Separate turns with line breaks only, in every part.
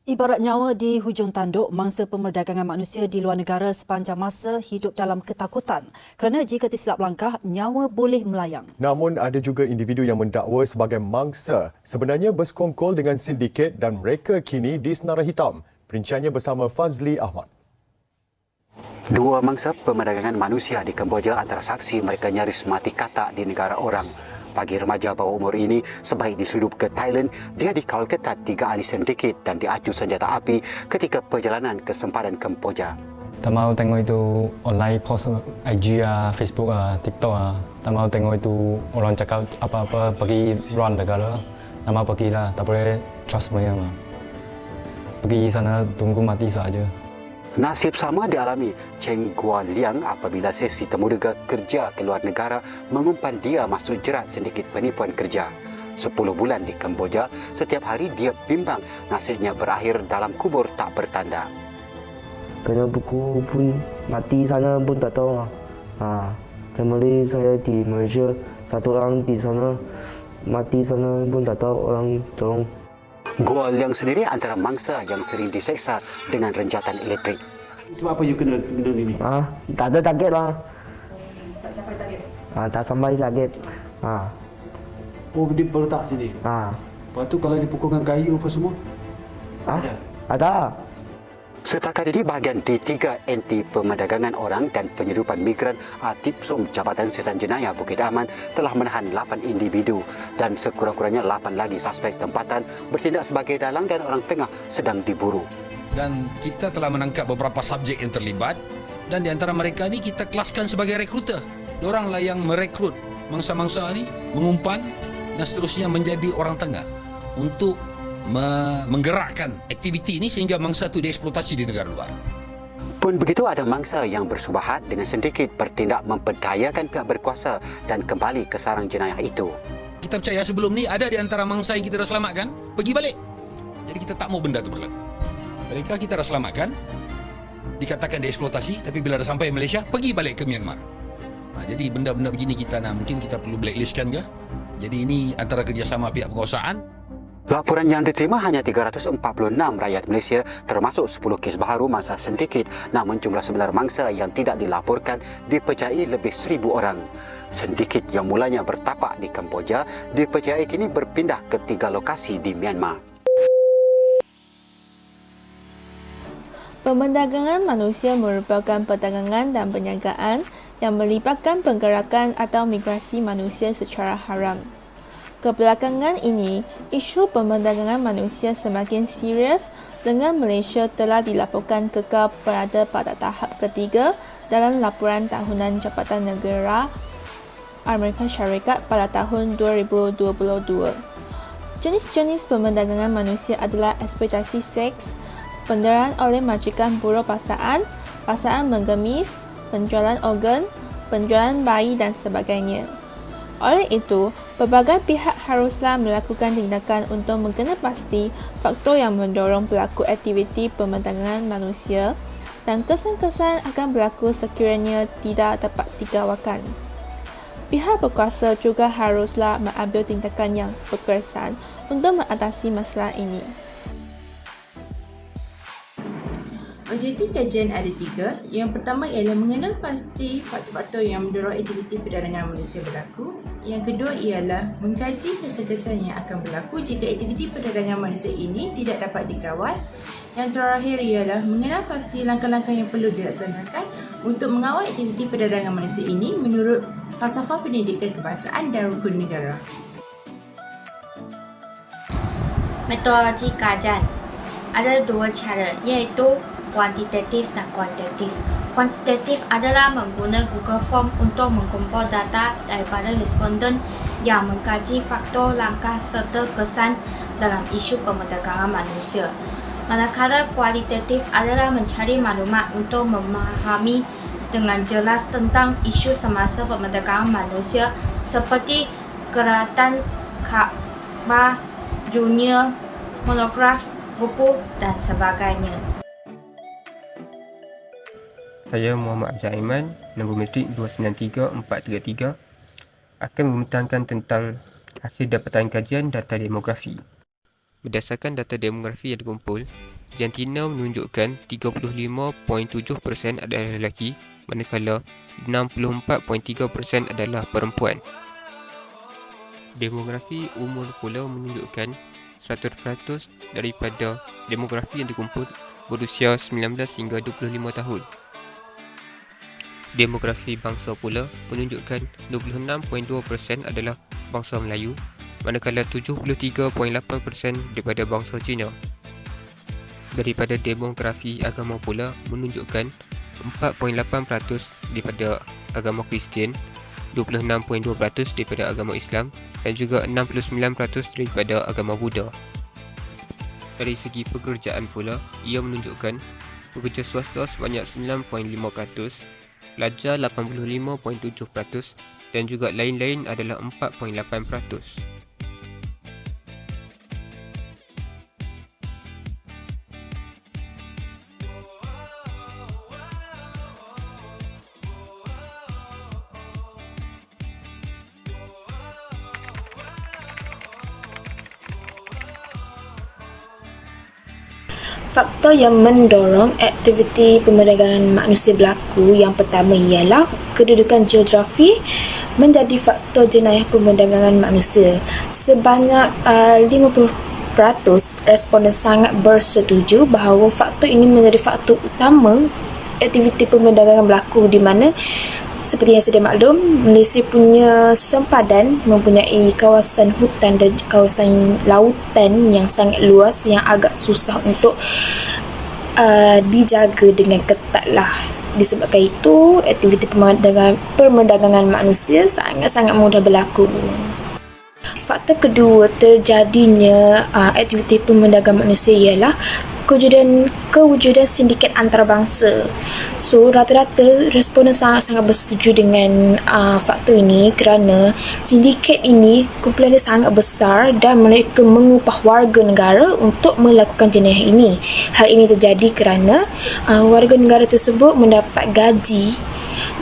Ibarat nyawa di hujung tanduk, mangsa pemerdagangan manusia di luar negara sepanjang masa hidup dalam ketakutan kerana jika tersilap langkah, nyawa boleh melayang.
Namun ada juga individu yang mendakwa sebagai mangsa sebenarnya bersekongkol dengan sindiket dan mereka kini disenara hitam. Perinciannya bersama Fazli Ahmad.
Dua mangsa pemerdagangan manusia di Kemboja antara saksi mereka nyaris mati katak di negara orang. Bagi remaja bawah umur ini, sebaik diseludup ke Thailand, dia dikawal ketat 3 ahli sindiket dan diacu senjata api ketika perjalanan ke sempadan Kemboja.
Tak mahu tengok itu online post IG Facebook TikTok Tak mahu tengok itu orang cakap apa-apa pergi luar negara. Tak mahu pergilah, tak boleh trust mereka. Pergi sana tunggu mati saja.
Nasib sama dialami Cheng Gua Liang apabila sesi temuda kerja ke luar negara mengumpan dia masuk jerat sindiket penipuan kerja. 10 bulan di Kemboja, setiap hari dia bimbang nasibnya berakhir dalam kubur tak bertanda.
Kena buku pun mati sana pun tak tahu. Family saya di Malaysia, satu orang di sana mati sana pun tak tahu orang tolong.
Gua Liang sendiri antara mangsa yang sering diseksa dengan renjatan elektrik.
Sebab apa you kena benda ni?
Tak ada target lah.
Tak sampai target?
Tak sampai target.
Oh, dia baru tak sini? Lepas tu kalau dipukulkan kayu apa semua? Ada?
Ada.
Setakat ini, bahagian D3 Anti Pemerdagangan Orang dan Penyeludupan Migran ATIPSOM Jabatan Siasatan Jenayah Bukit Aman telah menahan 8 individu dan sekurang-kurangnya 8 lagi suspek tempatan bertindak sebagai dalang dan orang tengah sedang diburu.
Dan kita telah menangkap beberapa subjek yang terlibat dan di antara mereka ni kita kelaskan sebagai rekruter. Dioranglah yang merekrut mangsa-mangsa ni, mengumpan dan seterusnya menjadi orang tengah untuk menggerakkan aktiviti ini sehingga mangsa itu dieksploitasi di negara luar.
Pun begitu, ada mangsa yang bersubahat dengan sindiket bertindak memperdayakan pihak berkuasa dan kembali ke sarang jenayah itu.
Kita percaya sebelum ni ada di antara mangsa yang kita dah selamatkan pergi balik. Jadi kita tak mau benda itu berlaku. Mereka kita dah selamatkan, dikatakan dieksploitasi, tapi bila dah sampai Malaysia pergi balik ke Myanmar. Jadi benda-benda begini kita mungkin kita perlu blacklistkan ke. Jadi ini antara kerjasama pihak penguasaan.
Laporan yang diterima hanya 346 rakyat Malaysia termasuk 10 kes baharu masa sindiket, namun jumlah sebenar mangsa yang tidak dilaporkan dipercayai lebih 1,000 orang. Sindiket yang mulanya bertapak di Kemboja dipercayai kini berpindah ke 3 lokasi di Myanmar.
Pemerdagangan manusia merupakan perdagangan dan perniagaan yang melibatkan pergerakan atau migrasi manusia secara haram. Kebelakangan ini, isu pemerdagangan manusia semakin serius dengan Malaysia telah dilaporkan kekal berada pada tahap ketiga dalam laporan tahunan Jabatan Negara Amerika Syarikat pada tahun 2022. Jenis-jenis pemerdagangan manusia adalah eksploitasi seks, penderaan oleh majikan buruh paksaan, paksaan mengemis, penjualan organ, penjualan bayi dan sebagainya. Oleh itu, pelbagai pihak haruslah melakukan tindakan untuk mengenapasti faktor yang mendorong berlaku aktiviti pemerdagangan manusia dan kesan-kesan akan berlaku sekiranya tidak dapat dikawalkan. Pihak berkuasa juga haruslah mengambil tindakan yang berkesan untuk mengatasi masalah ini.
Objektif kajian ada 3. Yang pertama ialah mengenal pasti faktor-faktor yang mendorong aktiviti perdagangan manusia berlaku. Yang kedua ialah mengkaji kesan-kesan yang akan berlaku jika aktiviti perdagangan manusia ini tidak dapat dikawal. Yang terakhir ialah mengenal pasti langkah-langkah yang perlu dilaksanakan untuk mengawal aktiviti perdagangan manusia ini menurut falsafah pendidikan kebangsaan dan rukun negara.
Metodologi kajian ada 2 cara, iaitu kuantitatif dan kualitatif. Kuantitatif adalah menggunakan Google Form untuk mengkumpul data daripada responden yang mengkaji faktor, langkah serta kesan dalam isu pemerdagangan manusia. Manakala kualitatif adalah mencari maklumat untuk memahami dengan jelas tentang isu semasa pemerdagangan manusia seperti keratan, khabar, dunia, monograf, buku dan sebagainya.
Saya Muhammad Abzal Aiman, nombor metrik 293433, akan membentangkan tentang hasil dapatan kajian data demografi. Berdasarkan data demografi yang dikumpul, jantina menunjukkan 35.7% adalah lelaki, manakala 64.3% adalah perempuan. Demografi umur pula menunjukkan 100% daripada demografi yang dikumpul berusia 19 hingga 25 tahun. Demografi bangsa pula menunjukkan 26.2% adalah bangsa Melayu, manakala 73.8% daripada bangsa Cina. Daripada demografi agama pula menunjukkan 4.8% daripada agama Kristian, 26.2% daripada agama Islam dan juga 69% daripada agama Buddha. Dari segi pekerjaan pula, ia menunjukkan pekerja swasta sebanyak 9.5%, pelajar 85.7% dan juga lain-lain adalah 4.8%.
Faktor yang mendorong aktiviti perdagangan manusia berlaku yang pertama ialah kedudukan geografi menjadi faktor jenayah perdagangan manusia. Sebanyak 50% responden sangat bersetuju bahawa faktor ini menjadi faktor utama aktiviti perdagangan berlaku, di mana seperti yang sedia maklum, Malaysia punya sempadan mempunyai kawasan hutan dan kawasan lautan yang sangat luas yang agak susah untuk dijaga dengan ketat lah. Disebabkan itu, aktiviti perdagangan manusia sangat-sangat mudah berlaku. Faktor kedua terjadinya aktiviti perdagangan manusia ialah kewujudan sindiket antarabangsa. So, rata-rata responden sangat-sangat bersetuju dengan faktor ini kerana sindiket ini kumpulan dia sangat besar dan mereka mengupah warga negara untuk melakukan jenayah ini. Hal ini terjadi kerana warga negara tersebut mendapat gaji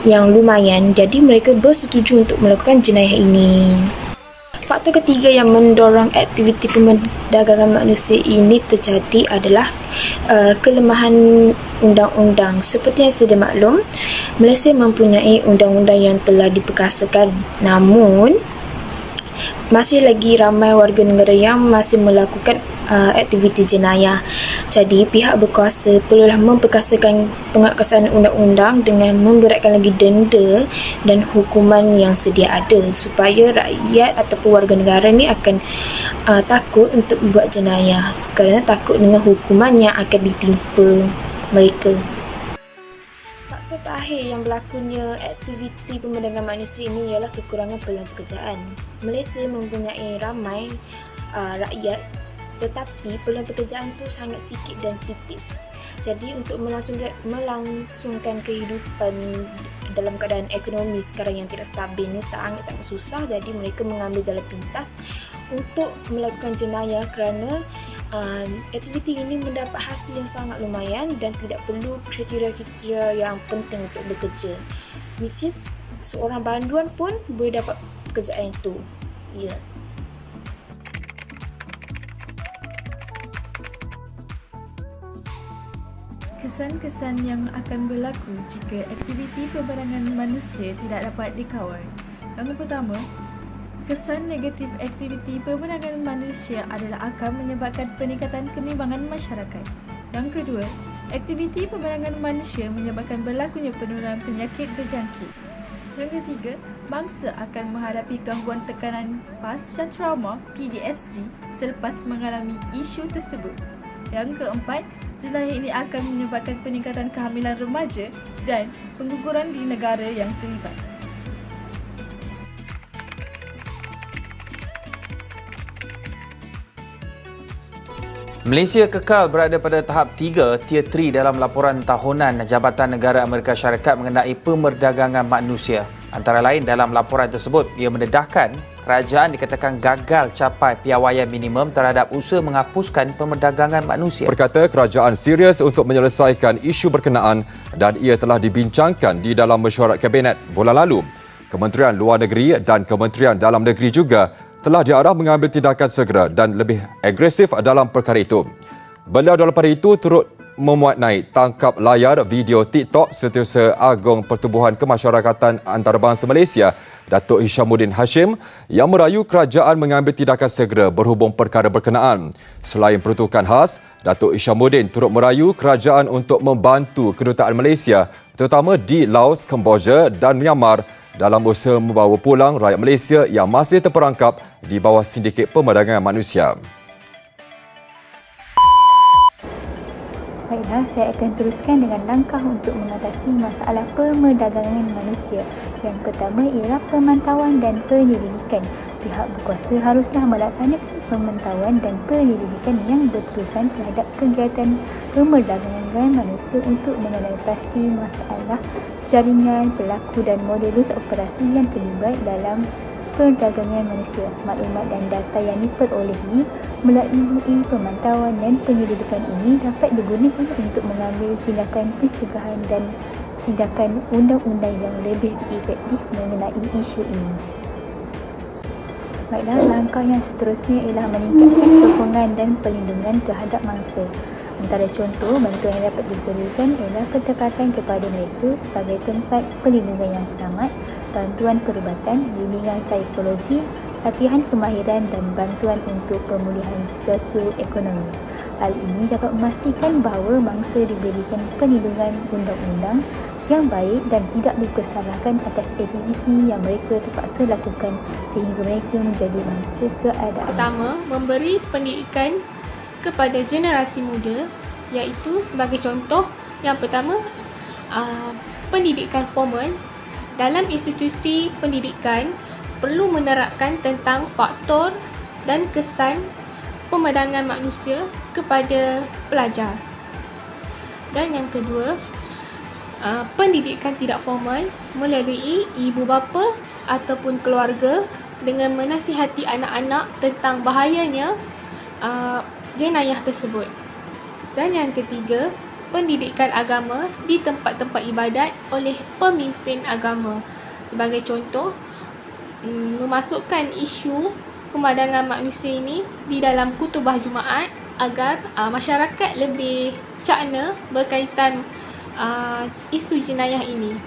yang lumayan, jadi mereka bersetuju untuk melakukan jenayah ini. Faktor ketiga yang mendorong aktiviti perdagangan manusia ini terjadi adalah kelemahan undang-undang. Seperti yang sedia maklum, Malaysia mempunyai undang-undang yang telah diperkasakan, namun masih lagi ramai warga negara yang masih melakukan aktiviti jenayah. Jadi pihak berkuasa perlulah memperkasakan pengesahan undang-undang dengan memberatkan lagi denda dan hukuman yang sedia ada supaya rakyat ataupun warga negara ni akan takut untuk membuat jenayah kerana takut dengan hukuman yang akan ditimpa mereka. Faktor terakhir yang berlakunya aktiviti perdagangan manusia ini ialah kekurangan peluang pekerjaan. Malaysia mempunyai ramai rakyat, tetapi peluang pekerjaan tu sangat sikit dan tipis. Jadi untuk melangsungkan kehidupan dalam keadaan ekonomi sekarang yang tidak stabil ni sangat-sangat susah. Jadi mereka mengambil jalan pintas untuk melakukan jenayah kerana aktiviti ini mendapat hasil yang sangat lumayan dan tidak perlu kriteria-kriteria yang penting untuk bekerja, which is seorang banduan pun boleh dapat pekerjaan itu. Ya.
Kesan-kesan yang akan berlaku jika aktiviti perdagangan manusia tidak dapat dikawal. Yang pertama, kesan negatif aktiviti perdagangan manusia adalah akan menyebabkan peningkatan kebimbangan masyarakat. Yang kedua, aktiviti perdagangan manusia menyebabkan berlakunya penularan penyakit berjangkit. Yang ketiga, bangsa akan menghadapi gangguan tekanan pasca trauma PTSD selepas mengalami isu tersebut. Yang keempat, jenayah ini akan menyebabkan peningkatan kehamilan remaja dan pengguguran di negara yang terlibat.
Malaysia kekal berada pada tahap 3 Tier 3 dalam laporan tahunan Jabatan Negara Amerika Syarikat mengenai perdagangan manusia. Antara lain dalam laporan tersebut, ia mendedahkan kerajaan dikatakan gagal capai piawaian minimum terhadap usaha menghapuskan perdagangan manusia.
Berkata kerajaan serius untuk menyelesaikan isu berkenaan dan ia telah dibincangkan di dalam mesyuarat Kabinet bulan lalu. Kementerian Luar Negeri dan Kementerian Dalam Negeri juga telah diarah mengambil tindakan segera dan lebih agresif dalam perkara itu. Beliau dalam pada itu turut memuat naik tangkap layar video TikTok Setiausaha Agung Pertubuhan Kemasyarakatan Antarabangsa Malaysia, Datuk Hishamuddin Hashim, yang merayu kerajaan mengambil tindakan segera berhubung perkara berkenaan. Selain peruntukan khas, Datuk Hishamuddin turut merayu kerajaan untuk membantu kedutaan Malaysia, terutama di Laos, Kemboja dan Myanmar dalam usaha membawa pulang rakyat Malaysia yang masih terperangkap di bawah sindiket pemerdagangan manusia.
Baiklah, saya akan teruskan dengan langkah untuk mengatasi masalah pemerdagangan manusia. Yang pertama ialah pemantauan dan penyelidikan. Pihak berkuasa haruslah melaksanakan pemantauan dan penyelidikan yang berterusan terhadap kegiatan pemerdagangan manusia untuk mengenali pasti masalah jaringan, pelaku dan modulus operasi yang terlibat dalam perdagangan manusia. Maklumat dan data yang diperolehi melalui pemantauan dan penyelidikan ini dapat digunakan untuk mengambil tindakan pencegahan dan tindakan undang-undang yang lebih efektif mengenai isu ini. Baiklah, langkah yang seterusnya ialah meningkatkan sokongan dan perlindungan terhadap mangsa. Antara contoh bantuan yang dapat diberikan ialah pendekatan kepada mereka sebagai tempat perlindungan yang selamat, bantuan perubatan, bimbingan psikologi, latihan kemahiran dan bantuan untuk pemulihan sosioekonomi. Hal ini dapat memastikan bahawa mangsa diberikan perlindungan undang-undang yang baik dan tidak dipersalahkan atas aktiviti yang mereka terpaksa lakukan sehingga mereka menjadi mangsa keadaan.
Pertama, memberi pendidikan kepada generasi muda, iaitu sebagai contoh yang pertama, pendidikan formal. Dalam institusi pendidikan perlu menerapkan tentang faktor dan kesan pemandangan manusia kepada pelajar. Dan yang kedua, pendidikan tidak formal melalui ibu bapa ataupun keluarga dengan menasihati anak-anak tentang bahayanya jenayah tersebut. Dan yang ketiga, pendidikan agama di tempat-tempat ibadat oleh pemimpin agama. Sebagai contoh, memasukkan isu pemandangan manusia ini di dalam khutbah Jumaat agar masyarakat lebih cakna berkaitan isu jenayah ini.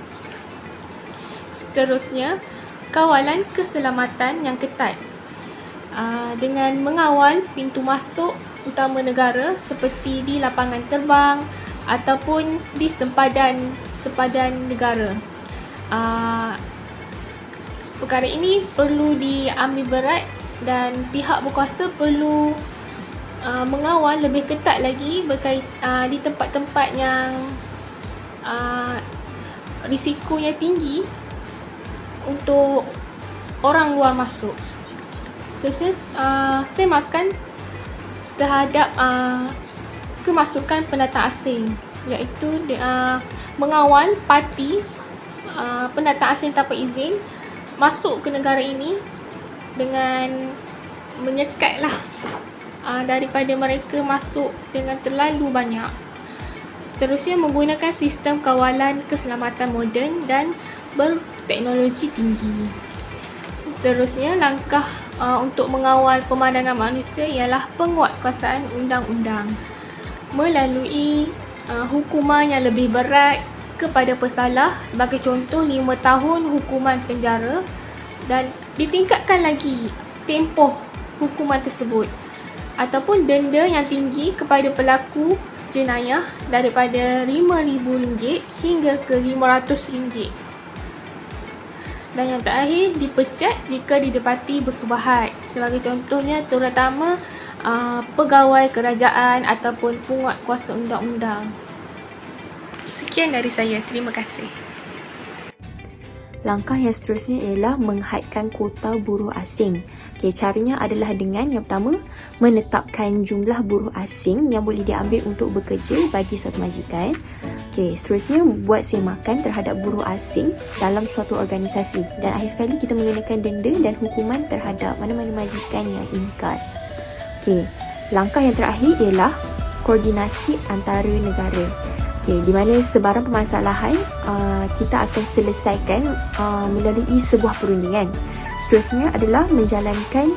Seterusnya, kawalan keselamatan yang ketat dengan mengawal pintu masuk utama negara seperti di lapangan terbang ataupun di sempadan negara. Perkara ini perlu diambil berat dan pihak berkuasa perlu mengawal lebih ketat lagi di tempat-tempat yang risikonya tinggi untuk orang luar masuk. Semakan terhadap kemasukan pendatang asing, iaitu mengawal parti pendatang asing tanpa izin masuk ke negara ini dengan menyekatlah daripada mereka masuk dengan terlalu banyak. Seterusnya, menggunakan sistem kawalan keselamatan moden dan berteknologi tinggi. Seterusnya, langkah untuk mengawal pemandangan manusia ialah penguatkuasaan undang-undang melalui hukuman yang lebih berat kepada pesalah, sebagai contoh 5 tahun hukuman penjara, dan ditingkatkan lagi tempoh hukuman tersebut, ataupun denda yang tinggi kepada pelaku jenayah daripada RM5,000 hingga ke RM500. Dan yang terakhir, dipecat jika didapati bersubahat, sebagai contohnya terutama pegawai kerajaan ataupun penguatkuasa undang-undang. Sekian dari saya, terima kasih.
Langkah yang seterusnya ialah menghadkan kuota buruh asing. Caranya adalah dengan yang pertama, menetapkan jumlah buruh asing yang boleh diambil untuk bekerja bagi suatu majikan. Seterusnya, buat semakan terhadap buruh asing dalam suatu organisasi. Dan akhir sekali, kita menggunakan denda dan hukuman terhadap mana-mana majikan yang ingkar. Langkah yang terakhir ialah koordinasi antara negara. Di mana sebarang permasalahan kita akan selesaikan melalui sebuah perundingan. Seterusnya adalah menjalankan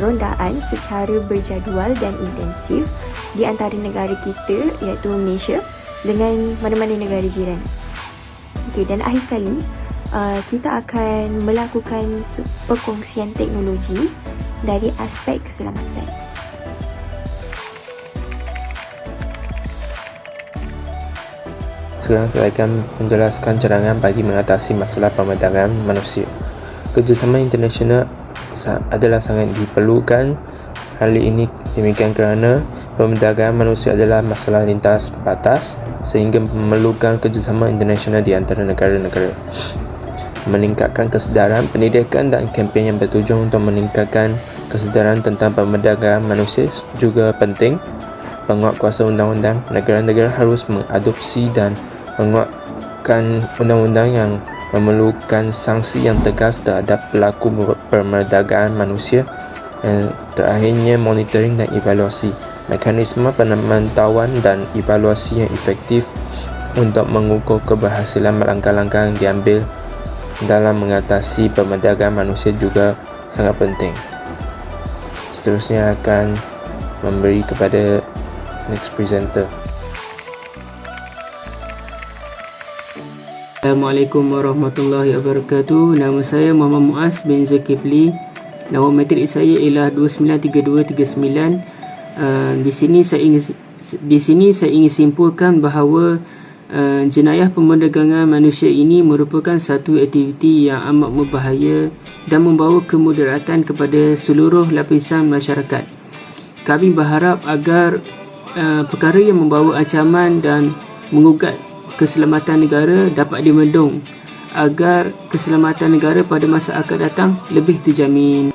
rondaan secara berjadual dan intensif di antara negara kita iaitu Malaysia dengan mana-mana negara jiran. Okey, dan akhir sekali kita akan melakukan perkongsian teknologi dari aspek keselamatan.
Sekarang saya akan menjelaskan cadangan bagi mengatasi masalah pemandangan manusia. Kerjasama internasional adalah sangat diperlukan. Hal ini demikian kerana pemandangan manusia adalah masalah lintas batas sehingga memerlukan kerjasama internasional di antara negara-negara. Meningkatkan kesedaran, pendidikan dan kempen yang bertujuan untuk meningkatkan kesedaran tentang pemandangan manusia juga penting. Penguatkuasa undang-undang, negara-negara harus mengadopsi dan menguatkan undang-undang yang memerlukan sanksi yang tegas terhadap pelaku pemerdagangan manusia. Dan terakhirnya, monitoring dan evaluasi. Mekanisme pemantauan dan evaluasi yang efektif untuk mengukur keberhasilan langkah-langkah yang diambil dalam mengatasi pemerdagangan manusia juga sangat penting. Seterusnya akan memberi kepada next presenter.
Assalamualaikum warahmatullahi wabarakatuh. Nama saya Muhammad Muaz bin Zulkifli. Nama matrik saya ialah 293239. Di sini saya ingin simpulkan bahawa jenayah pemerdagangan manusia ini merupakan satu aktiviti yang amat berbahaya dan membawa kemudaratan kepada seluruh lapisan masyarakat. Kami berharap agar perkara yang membawa ancaman dan mengugat keselamatan negara dapat dimendung agar keselamatan negara pada masa akan datang lebih terjamin.